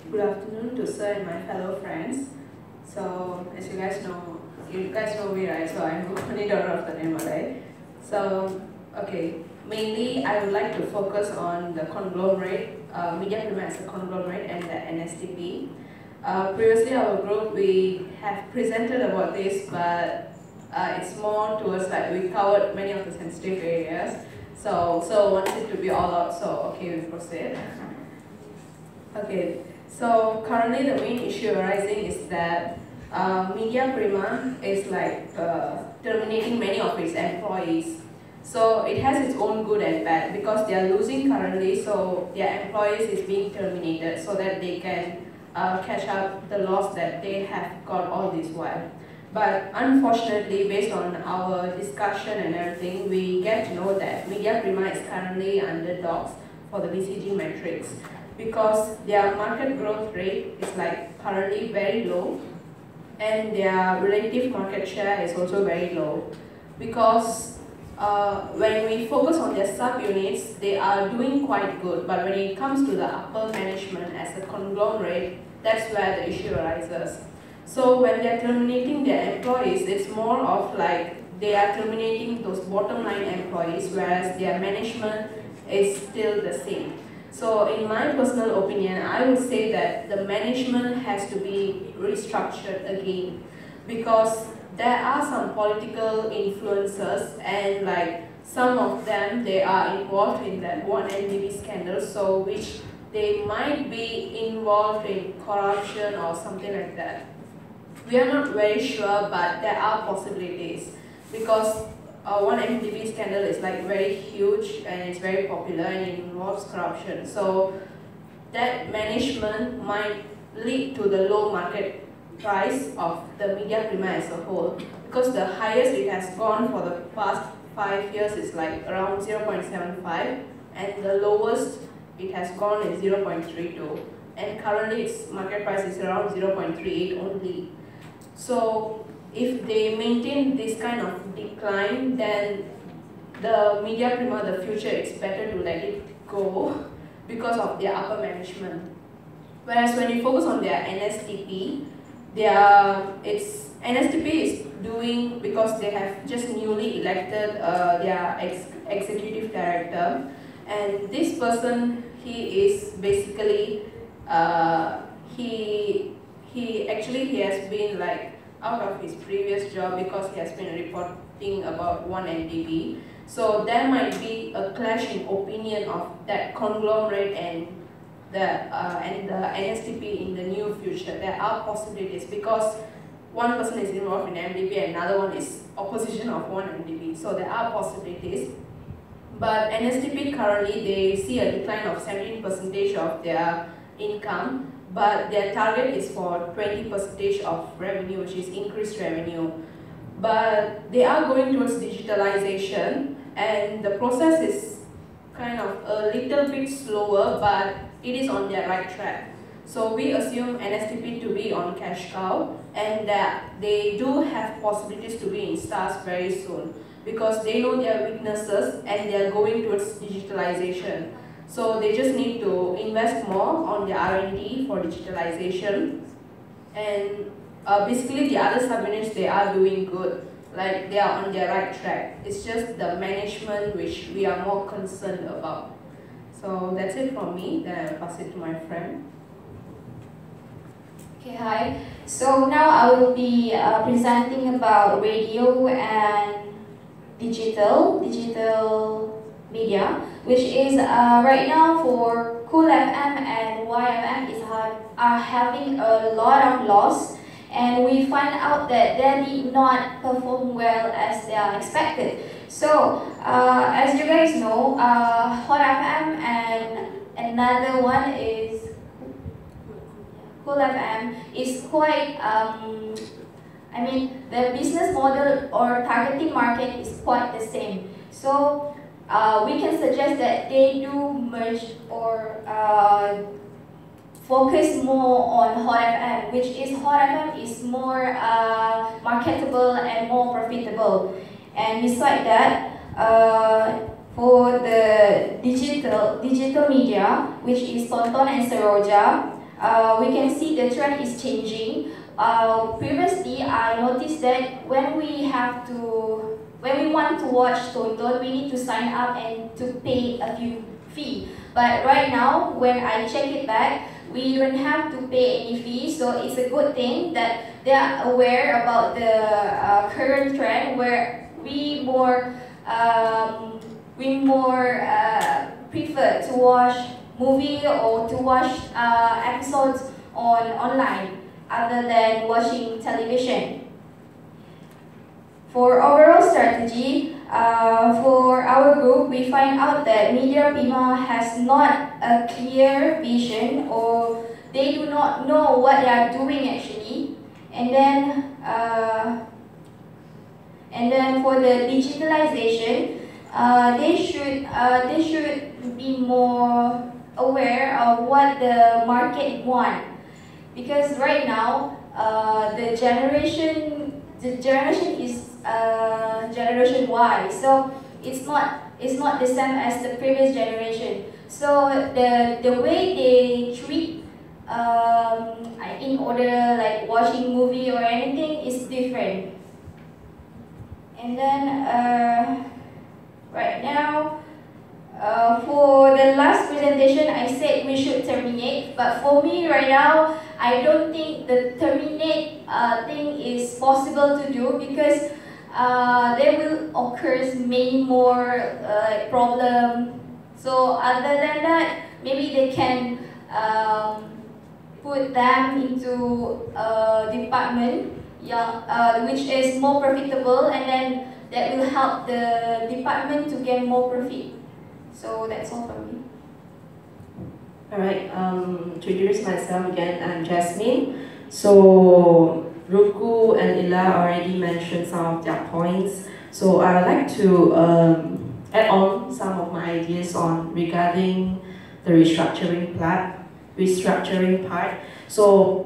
Good afternoon to sir and my fellow friends. So, as you guys know me, right? So, I'm Rukkumani, daughter of Thannirmalai. So, okay, mainly I would like to focus on the conglomerate, Media Prima as a conglomerate and the NSTP. Previously, our group, we have presented about this, but it's more towards like we covered many of the sensitive areas. So wants it to be all out, so okay, we proceed. Okay, so currently the main issue arising is that Media Prima is like terminating many of its employees. So it has its own good and bad because they are losing currently, so their employees is being terminated so that they can catch up the loss that they have got all this while. But unfortunately, based on our discussion and everything, we get to know that Media Prima is currently underdogs for the BCG metrics because their market growth rate is like currently very low and their relative market share is also very low because when we focus on their sub-units, they are doing quite good, but when it comes to the upper management as a conglomerate, that's where the issue arises. So when they are terminating their employees, it's more of like they are terminating those bottom line employees, whereas their management is still the same. So in my personal opinion, I would say that the management has to be restructured again because there are some political influences and like some of them, they are involved in that one NDB scandal, so which they might be involved in corruption or something like that. We are not very sure, but there are possibilities because one MDB scandal is like very huge and it's very popular and it involves corruption. So that management might lead to the low market price of the Media Prima as a whole because the highest it has gone for the past 5 years is like around 0.75 and the lowest it has gone is 0.32 and currently its market price is around 0.38 only. So if they maintain this kind of decline, then the Media Prima, the future, it's better to let it go because of their upper management. Whereas when you focus on their NSTP, NSTP is doing because they have just newly elected their executive director, and this person, he is basically he has been like out of his previous job because he has been reporting about one NDB. So there might be a clash in opinion of that conglomerate and the NSTP in the near future. There are possibilities because one person is involved in MDB and another one is opposition of one MDB. So there are possibilities. But NSTP currently, they see a decline of 17% of their income, but their target is for 20% of revenue, which is increased revenue. But they are going towards digitalization, and the process is kind of a little bit slower, but it is on their right track. So we assume NSTP to be on cash cow, and that they do have possibilities to be in stars very soon, because they know their weaknesses and they are going towards digitalization. So they just need to invest more on the R&D for digitalization. And basically the other subunits, they are doing good. Like they are on their right track. It's just the management which we are more concerned about. So that's it from me. Then I'll pass it to my friend. Okay, hi. So now I will be presenting about radio and digital media, which is right now for Cool FM and YFM are having a lot of loss, and we find out that they did not perform well as they are expected. So as you guys know, Hot FM and another one is Cool FM is quite I mean, the business model or targeting market is quite the same. So we can suggest that they do merge or focus more on Hot FM, which is Hot FM is more marketable and more profitable. And beside that, for the digital media, which is Tonton and Seroja, we can see the trend is changing. Previously, I noticed that when we want to watch Tonton, we need to sign up and to pay a few fee. But right now, when I check it back, we don't have to pay any fee. So it's a good thing that they are aware about the current trend, where we more prefer to watch movie or to watch episodes online other than watching television. For overall strategy, for our group, we find out that Media Prima has not a clear vision, or they do not know what they are doing actually. And then for the digitalization, they should be more aware of what the market want, because right now the generation is generation Y, so it's not the same as the previous generation. So the way they treat in order like watching movie or anything is different. And then right now, for the last presentation, I said we should terminate, but for me right now, I don't think the terminate thing is possible to do, because there will occur many more problems. So other than that, maybe they can put them into a department which is more profitable, and then that will help the department to gain more profit. So that's all from me. Alright, to introduce myself again, I'm Jasmine. So Rukku and Ila already mentioned some of their points. So I would like to add on some of my ideas on regarding the restructuring part. So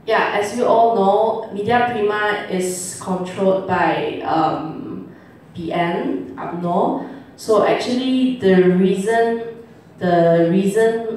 yeah, as you all know, Media Prima is controlled by PN, UMNO. So actually the reason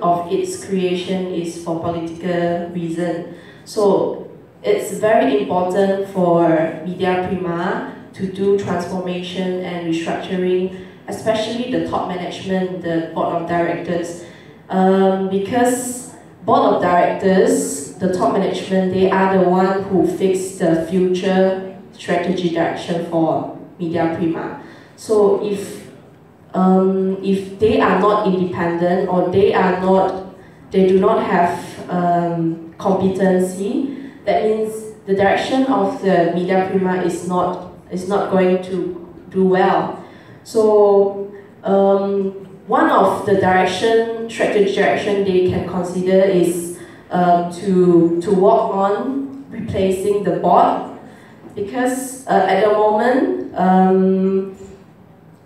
of its creation is for political reason. So it's very important for Media Prima to do transformation and restructuring, especially the top management, the board of directors. Because board of directors, the top management, they are the one who fix the future strategy direction for Media Prima. So if they are not independent, or they do not have competency, that means the direction of the Media Prima is not going to do well. So one of the strategic direction they can consider is to work on replacing the board, because at the moment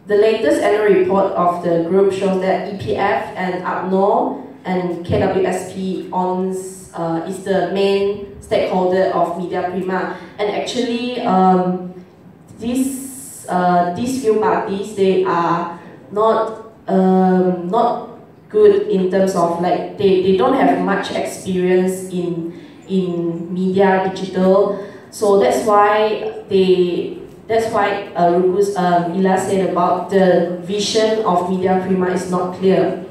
the latest annual report of the group shows that EPF and UMNO and KWSP is the main stakeholder of Media Prima, and actually these few parties, they are not good in terms of like they don't have much experience in media digital. So that's why Rukku's Ila said about the vision of Media Prima is not clear,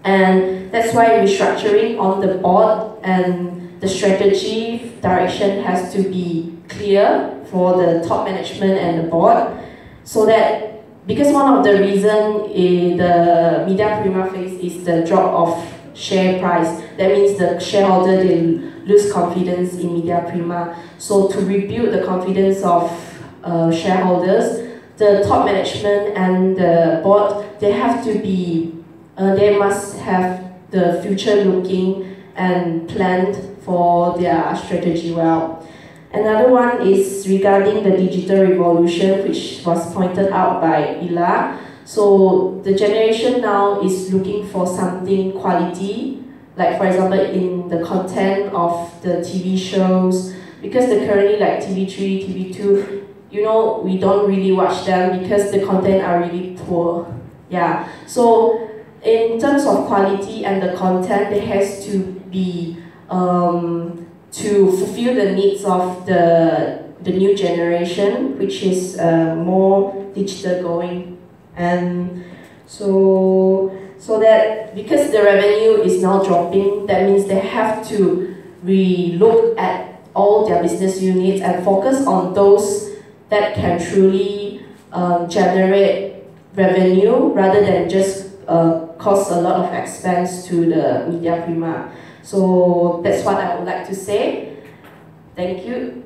and that's why restructuring on the board and the strategy direction has to be clear for the top management and the board, so that, because one of the reasons the Media Prima face is the drop of share price. That means the shareholder, they lose confidence in Media Prima. So to rebuild the confidence of shareholders, the top management and the board, they must have the future looking and planned for their strategy well. Another one is regarding the digital revolution, which was pointed out by Ila. So the generation now is looking for something quality, like for example in the content of the TV shows, because the currently like TV3, TV2, you know, we don't really watch them because the content are really poor. Yeah. So in terms of quality and the content, there has to be to fulfill the needs of the new generation, which is more digital going. And so that because the revenue is now dropping, that means they have to relook at all their business units and focus on those that can truly generate revenue rather than just cause a lot of expense to the Media Prima. So that's what I would like to say. Thank you.